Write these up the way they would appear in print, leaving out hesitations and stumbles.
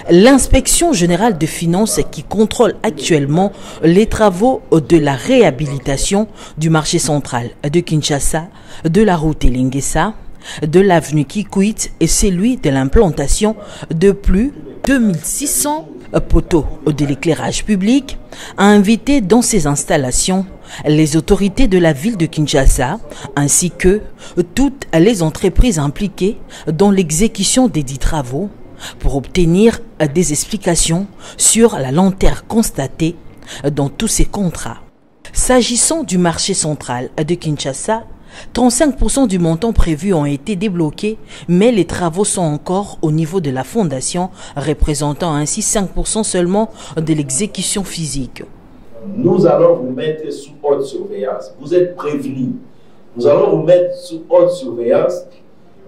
L'inspection générale de finances qui contrôle actuellement les travaux de la réhabilitation du marché central de Kinshasa, de la route Elinguessa, de l'avenue Kikwit et celui de l'implantation de plus de 2600 poteaux de l'éclairage public, a invité dans ces installations les autorités de la ville de Kinshasa ainsi que toutes les entreprises impliquées dans l'exécution des dits travaux pour obtenir des explications sur la lenteur constatée dans tous ces contrats. S'agissant du marché central de Kinshasa, 35% du montant prévu ont été débloqués, mais les travaux sont encore au niveau de la fondation, représentant ainsi 5% seulement de l'exécution physique. Nous allons vous mettre sous haute surveillance. Vous êtes prévenus. Nous allons vous mettre sous haute surveillance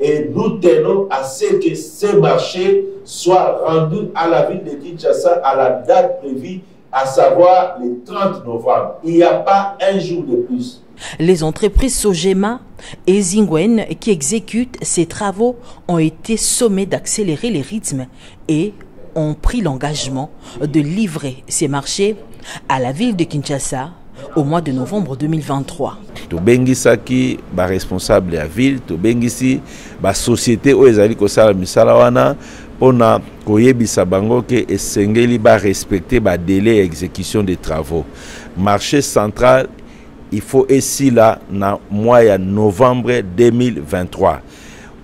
et nous tenons à ce que ce marché soit rendu à la ville de Kinshasa à la date prévue, à savoir le 30 novembre. Il n'y a pas un jour de plus. Les entreprises Sogema et Zingwen qui exécutent ces travaux ont été sommées d'accélérer les rythmes et ont pris l'engagement de livrer ces marchés à la ville de Kinshasa au mois de novembre 2023. Tobengisaki ba responsable ya ville, tobengisi ba société o ezali ko sala misala wana pona koyebisa bango ke esengeli ba respecter ba délai exécution des travaux. Marché central il faut ici là na mois de novembre 2023.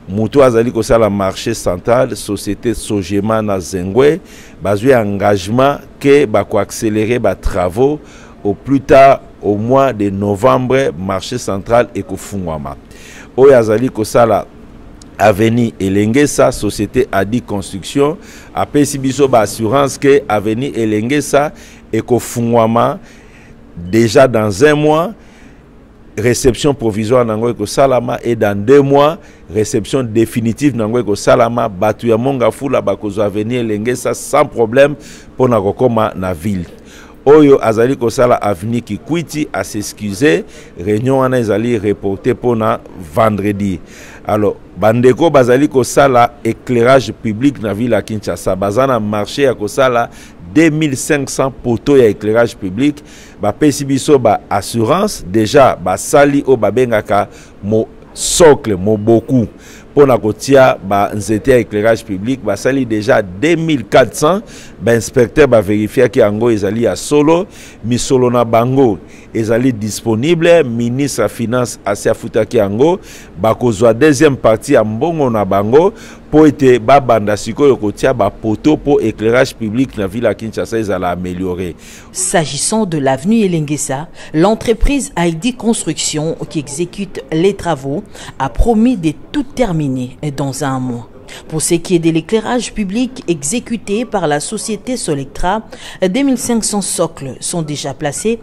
Mutu azali ko sala marché central société Sogema na Zengwe bazui engagement que ba ko accélérer ba travaux au plus tard au mois de novembre marché central et ko fungwama. Oyo azali ko sala Avenue Elinguessa société Adi Construction apesi biso ba assurance que Avenue Elinguessa et ko fungwama déjà dans un mois, réception provisoire n'angoeko salama et dans 2 mois, réception définitive n'angoeko salama batu ya monga fula bakozo avenir Elinguessa sans problème pour nakokoma na ville. Oyo azali ko sala avenue Kikwiti à s'excuser, réunion wana ezali reporté pour na vendredi. Alors bandeko bazali ko sala éclairage public na ville à Kinshasa, bazana marché ya ko sala 2500 poteaux ya éclairage public, ba pesi biso ba assurance déjà ba sali o babengaka mo socle mo beaucoup pour na kotia ba nzete ya éclairage public ba sali déjà 2400 ba inspecteur ba vérifier ki yango ezali ya solo misolo na bango ezali disponible. Ministre ya finance asia futa ki yango ba kozwa deuxième partie ya mbongo na bango pour ete ba banda sikoyo kotia ba poteau pour éclairage public na ville à Kinshasa ezala améliorer. S'agissant de l'avenue Elinguessa, l'entreprise Adi Construction qui exécute les travaux a promis de tout terminer dans un mois. Pour ce qui est de l'éclairage public exécuté par la société Solectra, 2500 socles sont déjà placés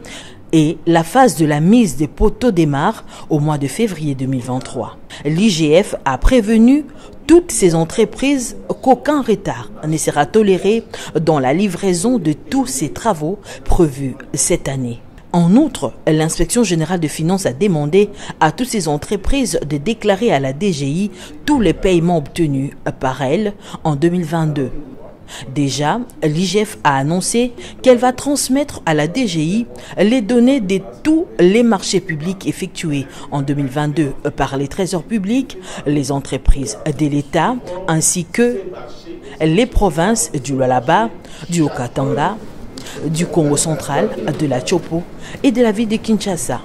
et la phase de la mise des poteaux démarre au mois de février 2023. L'IGF a prévenu toutes ces entreprises qu'aucun retard ne sera toléré dans la livraison de tous ces travaux prévus cette année. En outre, l'inspection générale de finances a demandé à toutes ces entreprises de déclarer à la DGI tous les paiements obtenus par elles en 2022. Déjà, l'IGF a annoncé qu'elle va transmettre à la DGI les données de tous les marchés publics effectués en 2022 par les trésors publics, les entreprises de l'État, ainsi que les provinces du Lualaba, du Haut-Katanga, du Congo central, de la Chopo et de la ville de Kinshasa.